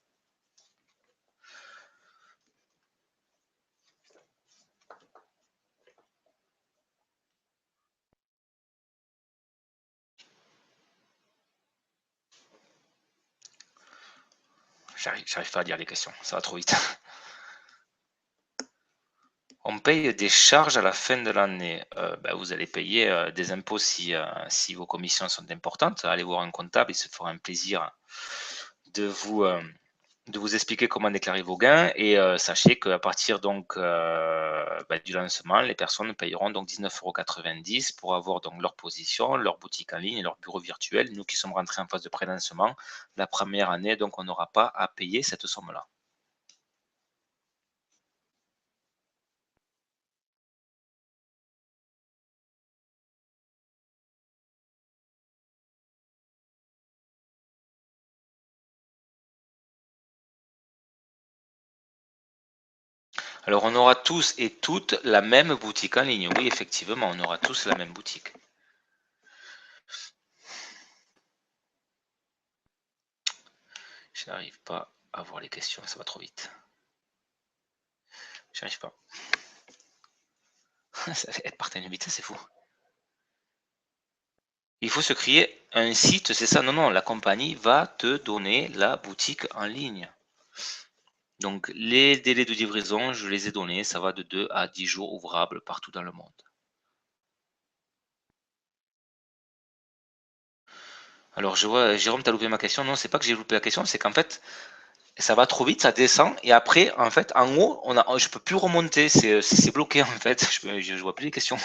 J'arrive pas à dire les questions, ça va trop vite. On paye des charges à la fin de l'année. Vous allez payer des impôts si vos commissions sont importantes. Allez voir un comptable, il se fera un plaisir de vous expliquer comment déclarer vos gains et sachez qu'à partir donc du lancement, les personnes payeront donc 19,90 € pour avoir donc leur position, leur boutique en ligne et leur bureau virtuel. Nous qui sommes rentrés en phase de pré-lancement, la première année, donc on n'aura pas à payer cette somme-là. Alors, on aura tous et toutes la même boutique en ligne. Oui, effectivement, on aura tous la même boutique. Je n'arrive pas à voir les questions, ça va trop vite. Je n'arrive pas. Elle part à une vitesse, c'est fou. Il faut se créer un site, c'est ça? Non, non, la compagnie va te donner la boutique en ligne. Donc, les délais de livraison, je les ai donnés, ça va de 2 à 10 jours ouvrables partout dans le monde. Alors, je vois, Jérôme, tu as loupé ma question. Non, c'est pas que j'ai loupé la question, c'est qu'en fait, ça va trop vite, ça descend, et après, en fait, en haut, je peux plus remonter, c'est bloqué, en fait, je vois plus les questions.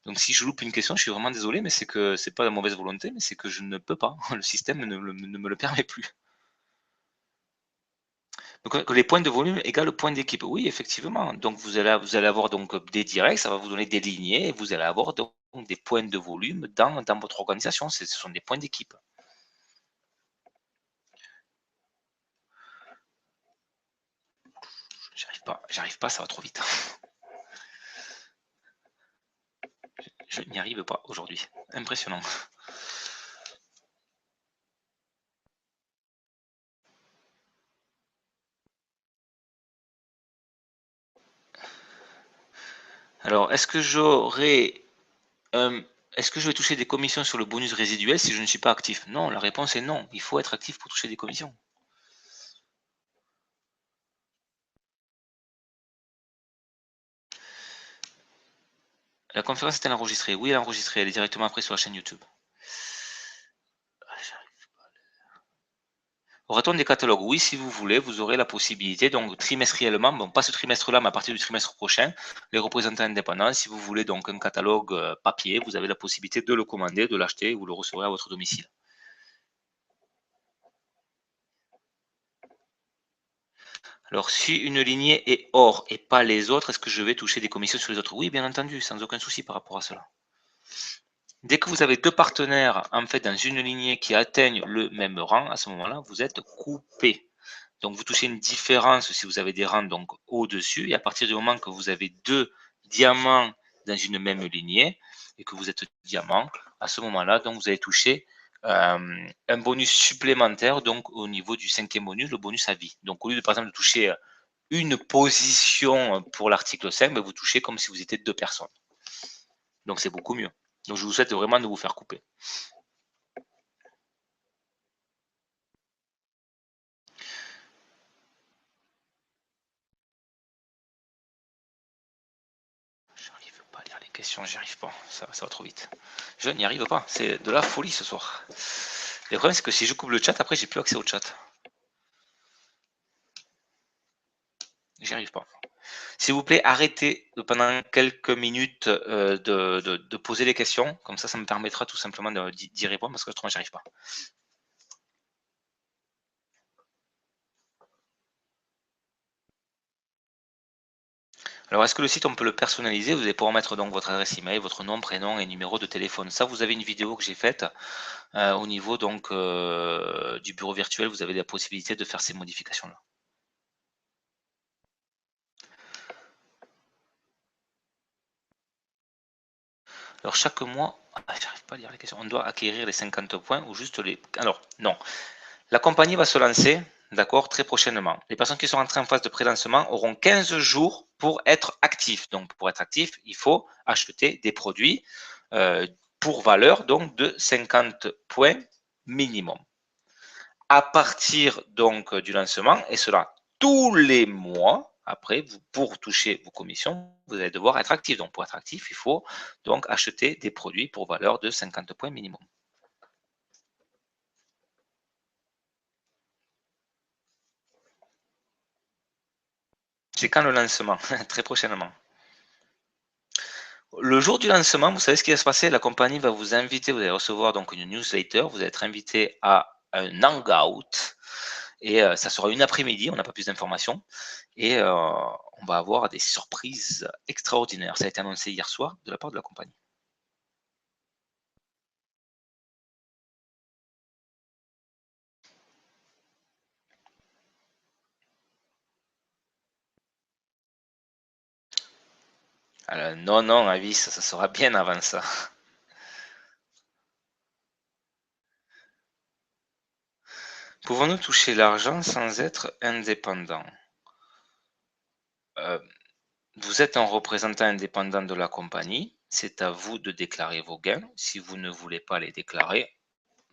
Donc, si je loupe une question, je suis vraiment désolé, mais c'est que c'est pas de mauvaise volonté, mais c'est que je ne peux pas. Le système ne me le permet plus. Donc, les points de volume égale point d'équipe. Oui, effectivement. Donc, vous allez avoir donc des directs, ça va vous donner des lignées, et vous allez avoir donc des points de volume dans votre organisation. Ce sont des points d'équipe. J'arrive pas, ça va trop vite. Je n'y arrive pas aujourd'hui. Impressionnant. Alors, est-ce que je vais toucher des commissions sur le bonus résiduel si je ne suis pas actif? Non, la réponse est non. Il faut être actif pour toucher des commissions. La conférence est-elle enregistrée? Oui, elle est enregistrée. Elle est directement après sur la chaîne YouTube. Aura-t-on des catalogues? Oui, si vous voulez, vous aurez la possibilité, donc trimestriellement, bon, pas ce trimestre-là, mais à partir du trimestre prochain, les représentants indépendants, si vous voulez donc un catalogue papier, vous avez la possibilité de le commander, de l'acheter, vous le recevrez à votre domicile. Alors, si une lignée est hors et pas les autres, est-ce que je vais toucher des commissions sur les autres? Oui, bien entendu, sans aucun souci par rapport à cela. Dès que vous avez deux partenaires, en fait, dans une lignée qui atteignent le même rang, à ce moment-là, vous êtes coupé. Donc, vous touchez une différence si vous avez des rangs donc au-dessus. Et à partir du moment que vous avez deux diamants dans une même lignée et que vous êtes diamant, à ce moment-là, donc vous allez toucher un bonus supplémentaire donc au niveau du cinquième bonus, le bonus à vie. Donc, au lieu de, par exemple, de toucher une position pour l'article 5, ben, vous touchez comme si vous étiez deux personnes. Donc, c'est beaucoup mieux. Donc, je vous souhaite vraiment de vous faire couper. J'arrive pas à lire les questions, j'y arrive pas. Ça va trop vite. Je n'y arrive pas. C'est de la folie ce soir. Le problème, c'est que si je coupe le chat, après, j'ai plus accès au chat. J'y arrive pas. S'il vous plaît, arrêtez pendant quelques minutes de poser les questions. Comme ça me permettra tout simplement d'y répondre parce que autrement, j'y arrive pas. Alors, est-ce que le site, on peut le personnaliser? Vous allez pouvoir mettre donc votre adresse email, votre nom, prénom et numéro de téléphone. Ça, vous avez une vidéo que j'ai faite au niveau donc du bureau virtuel. Vous avez la possibilité de faire ces modifications-là. Alors, chaque mois, j'arrive pas à lire les questions. On doit acquérir les 50 points ou juste les... Alors, non. La compagnie va se lancer, d'accord, très prochainement. Les personnes qui sont entrées en phase de pré-lancement auront 15 jours pour être actifs. Donc, pour être actif, il faut acheter des produits pour valeur donc de 50 points minimum. À partir donc du lancement, et cela tous les mois, après, pour toucher vos commissions, vous allez devoir être actif. Donc, pour être actif, il faut donc acheter des produits pour valeur de 50 points minimum. C'est quand le lancement? Très prochainement. Le jour du lancement, vous savez ce qui va se passer? La compagnie va vous inviter, vous allez recevoir donc une newsletter, vous allez être invité à un hangout et ça sera une après-midi, on n'a pas plus d'informations et on va avoir des surprises extraordinaires. Ça a été annoncé hier soir de la part de la compagnie. Alors, non, non, Avis, ça sera bien avant ça. Pouvons-nous toucher l'argent sans être indépendant? Vous êtes un représentant indépendant de la compagnie, c'est à vous de déclarer vos gains. Si vous ne voulez pas les déclarer,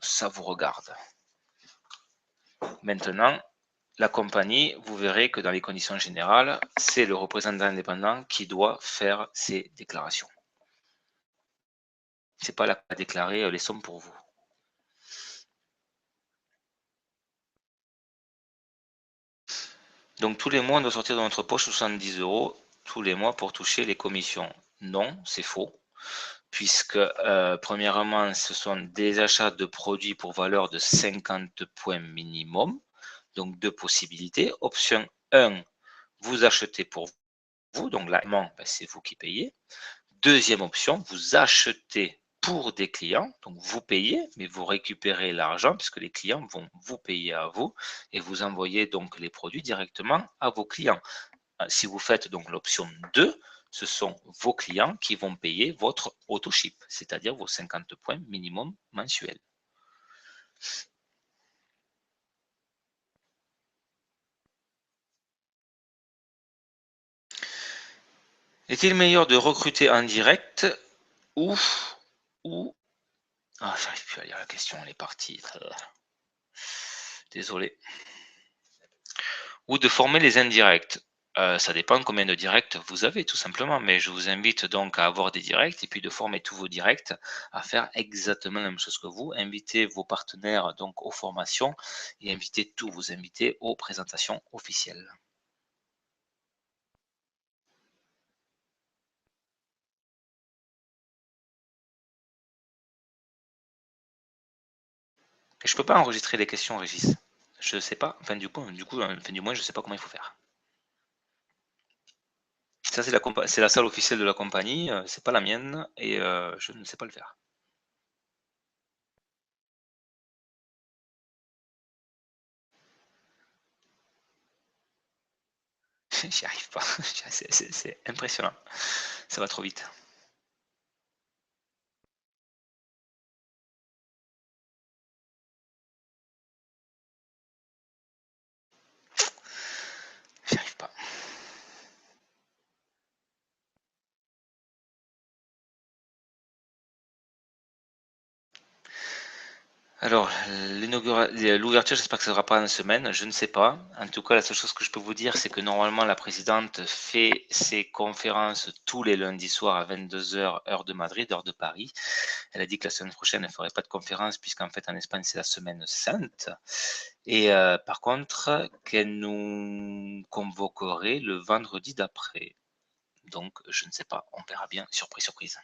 ça vous regarde. Maintenant, la compagnie, vous verrez que dans les conditions générales, c'est le représentant indépendant qui doit faire ces déclarations. C'est pas là à déclarer les sommes pour vous. Donc tous les mois, on doit sortir de notre poche 70 € tous les mois pour toucher les commissions. Non, c'est faux, puisque premièrement, ce sont des achats de produits pour valeur de 50 points minimum. Donc deux possibilités. Option 1, vous achetez pour vous, donc là, c'est vous qui payez. Deuxième option, vous achetez pour des clients, donc vous payez, mais vous récupérez l'argent puisque les clients vont vous payer à vous et vous envoyez donc les produits directement à vos clients. Si vous faites donc l'option 2, ce sont vos clients qui vont payer votre auto-ship, c'est-à-dire vos 50 points minimum mensuels. Est-il meilleur de recruter en direct ou ah, j'arrive plus à lire la question, elle est partie. Désolé. Ou de former les indirects. Ça dépend combien de directs vous avez, tout simplement. Mais je vous invite donc à avoir des directs et puis de former tous vos directs à faire exactement la même chose que vous. Invitez vos partenaires donc aux formations et invitez tous vos invités aux présentations officielles. Et je peux pas enregistrer les questions, Régis. Je sais pas. Enfin, du moins, je sais pas comment il faut faire. Ça, c'est la salle officielle de la compagnie, c'est pas la mienne et je ne sais pas le faire. J'y arrive pas. C'est impressionnant. Ça va trop vite. J'y arrive pas. Alors, l'ouverture, j'espère que ça ne sera pas en semaine, je ne sais pas. En tout cas, la seule chose que je peux vous dire, c'est que normalement, la présidente fait ses conférences tous les lundis soirs à 22 h, heure de Madrid, heure de Paris. Elle a dit que la semaine prochaine, elle ne ferait pas de conférence, puisqu'en fait, en Espagne, c'est la semaine sainte. Et par contre, qu'elle nous convoquerait le vendredi d'après. Donc, je ne sais pas, on verra bien, surprise, surprise.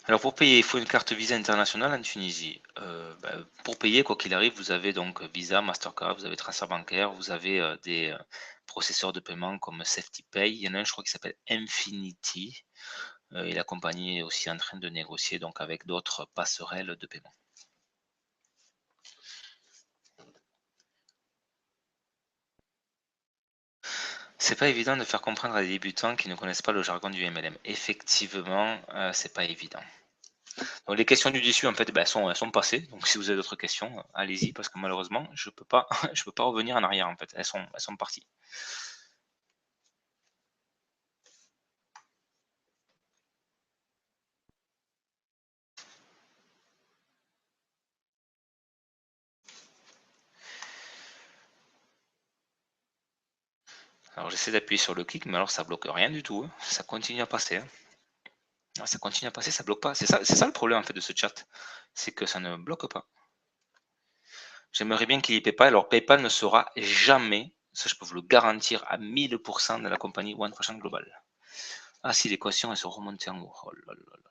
Alors pour payer, il faut une carte Visa internationale en Tunisie. Pour payer, quoi qu'il arrive, vous avez donc Visa, Mastercard, vous avez transfert bancaire, vous avez des processeurs de paiement comme SafetyPay. Il y en a un, je crois, qui s'appelle Infinity. Et la compagnie est aussi en train de négocier donc avec d'autres passerelles de paiement. C'est pas évident de faire comprendre à des débutants qui ne connaissent pas le jargon du MLM. Effectivement, c'est pas évident. Donc les questions du dessus, en fait, elles sont passées. Donc si vous avez d'autres questions, allez-y, parce que malheureusement, je peux pas, je peux pas revenir en arrière, en fait. Elles sont parties. Alors j'essaie d'appuyer sur le clic, mais alors ça bloque rien du tout, hein. Ça continue à passer, hein. Ah, ça continue à passer, ça bloque pas. C'est ça le problème en fait de ce chat, c'est que ça ne bloque pas. J'aimerais bien qu'il y ait PayPal. Alors PayPal ne sera jamais, ça je peux vous le garantir à 1000% de la compagnie One Fashion Global. Ah si, l'équation elle se remontée en haut. Oh là là là là.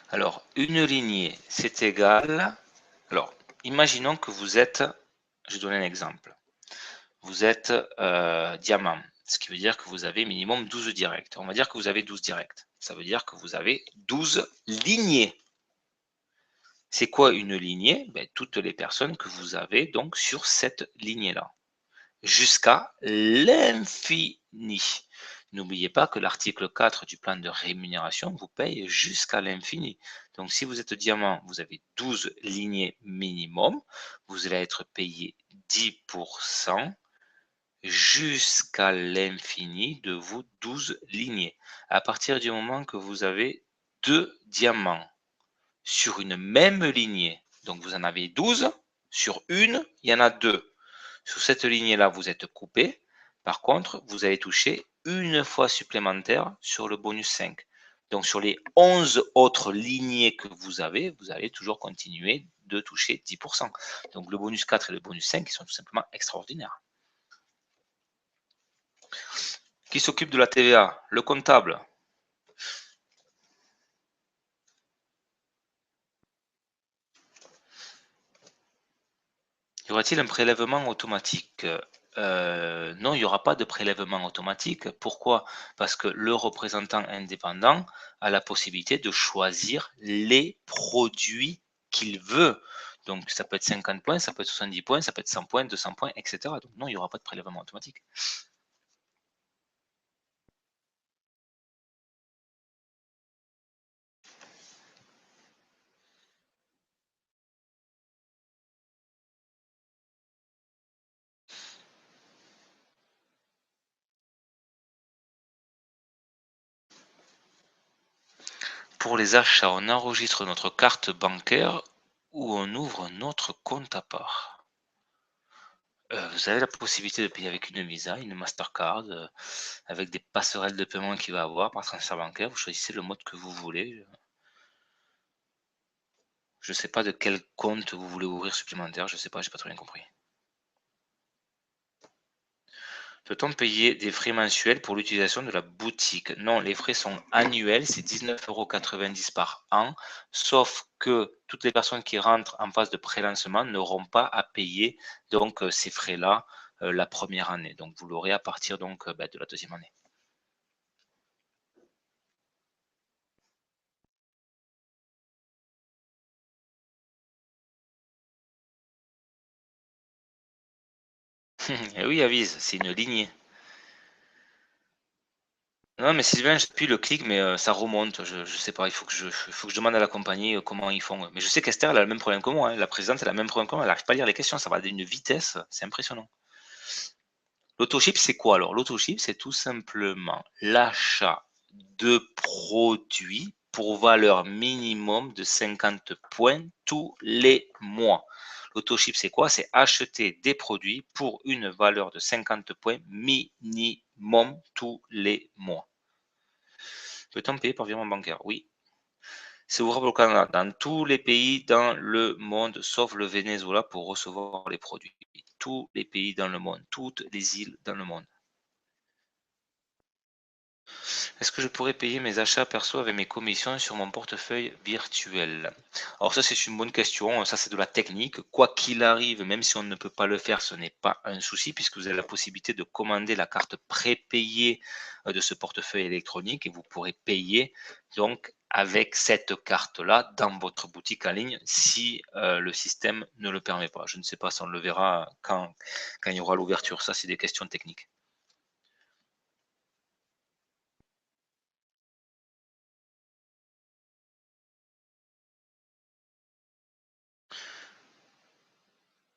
Alors, une lignée, c'est égal. Alors, imaginons que vous êtes, je donne un exemple, vous êtes diamant, ce qui veut dire que vous avez minimum 12 directs. On va dire que vous avez 12 directs. Ça veut dire que vous avez 12 lignées. C'est quoi une lignée? Toutes les personnes que vous avez donc sur cette lignée-là, jusqu'à l'infini. N'oubliez pas que l'article 4 du plan de rémunération vous paye jusqu'à l'infini. Donc si vous êtes diamant, vous avez 12 lignées minimum, vous allez être payé 10% jusqu'à l'infini de vos 12 lignées. À partir du moment que vous avez deux diamants sur une même lignée, donc vous en avez 12, sur une, il y en a deux. Sur cette lignée-là, vous êtes coupé. Par contre, vous allez toucher une fois supplémentaire sur le bonus 5. Donc sur les 11 autres lignées que vous avez, vous allez toujours continuer de toucher 10%. Donc le bonus 4 et le bonus 5 ils sont tout simplement extraordinaires. Qui s'occupe de la TVA? Le comptable. Y aura-t-il un prélèvement automatique? Non, il n'y aura pas de prélèvement automatique. Pourquoi? Parce que le représentant indépendant a la possibilité de choisir les produits qu'il veut. Donc ça peut être 50 points, ça peut être 70 points, ça peut être 100 points, 200 points, etc. Donc non, il n'y aura pas de prélèvement automatique. Pour les achats, on enregistre notre carte bancaire ou on ouvre notre compte à part. Vous avez la possibilité de payer avec une Visa, une Mastercard, avec des passerelles de paiement qu'il va avoir par transfert bancaire. Vous choisissez le mode que vous voulez. Je ne sais pas de quel compte vous voulez ouvrir supplémentaire. Je ne sais pas, j'ai pas très bien compris. Peut-on payer des frais mensuels pour l'utilisation de la boutique? Non, les frais sont annuels, c'est 19,90 € par an, sauf que toutes les personnes qui rentrent en phase de pré-lancement n'auront pas à payer donc ces frais-là la première année. Donc vous l'aurez à partir donc de la deuxième année. Et oui, avise, c'est une lignée. Non, mais Sylvain, j'appuie le clic, mais ça remonte. Je sais pas, il faut que je demande à la compagnie comment ils font. Mais je sais qu'Esther, elle a le même problème que moi, hein. La présidente, elle a le même problème que moi. Elle n'arrive pas à lire les questions. Ça va d'une vitesse, c'est impressionnant. L'autoship, c'est quoi alors? L'autoship, c'est tout simplement l'achat de produits pour valeur minimum de 50 points tous les mois. L'autoship, c'est quoi? C'est acheter des produits pour une valeur de 50 points minimum tous les mois. Peut-on payer par virement bancaire? Oui. C'est ouvrable au Canada, dans tous les pays dans le monde, sauf le Venezuela pour recevoir les produits. Tous les pays dans le monde, toutes les îles dans le monde. Est-ce que je pourrais payer mes achats perso avec mes commissions sur mon portefeuille virtuel? Alors ça, c'est une bonne question. Ça, c'est de la technique. Quoi qu'il arrive, même si on ne peut pas le faire, ce n'est pas un souci puisque vous avez la possibilité de commander la carte prépayée de ce portefeuille électronique et vous pourrez payer donc avec cette carte-là dans votre boutique en ligne si le système ne le permet pas. Je ne sais pas si on le verra quand il y aura l'ouverture. Ça, c'est des questions techniques.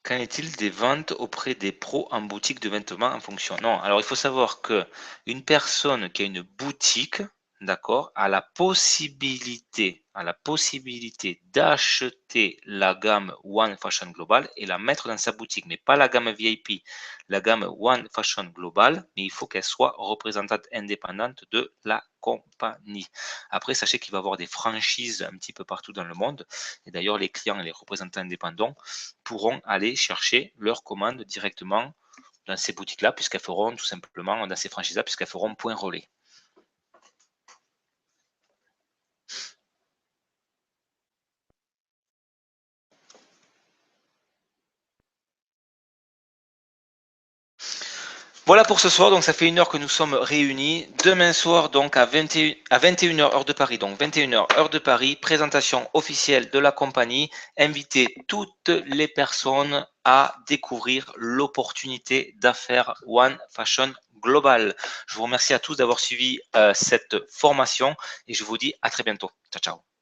Qu'en est-il des ventes auprès des pros en boutique de vêtements en fonction? Non, alors il faut savoir que une personne qui a une boutique, d'accord, a la possibilité d'acheter la gamme One Fashion Global et la mettre dans sa boutique, mais pas la gamme VIP, la gamme One Fashion Global, mais il faut qu'elle soit représentante indépendante de la compagnie. Après, sachez qu'il va y avoir des franchises un petit peu partout dans le monde, et d'ailleurs les clients et les représentants indépendants pourront aller chercher leurs commandes directement dans ces boutiques-là, puisqu'elles feront tout simplement, dans ces franchises-là, puisqu'elles feront point relais. Voilà pour ce soir, donc ça fait 1 heure que nous sommes réunis. Demain soir, donc à 21 h heure de Paris, donc 21 h heure de Paris, présentation officielle de la compagnie. Invitez toutes les personnes à découvrir l'opportunité d'affaires One Fashion Global. Je vous remercie à tous d'avoir suivi cette formation et je vous dis à très bientôt. Ciao, ciao.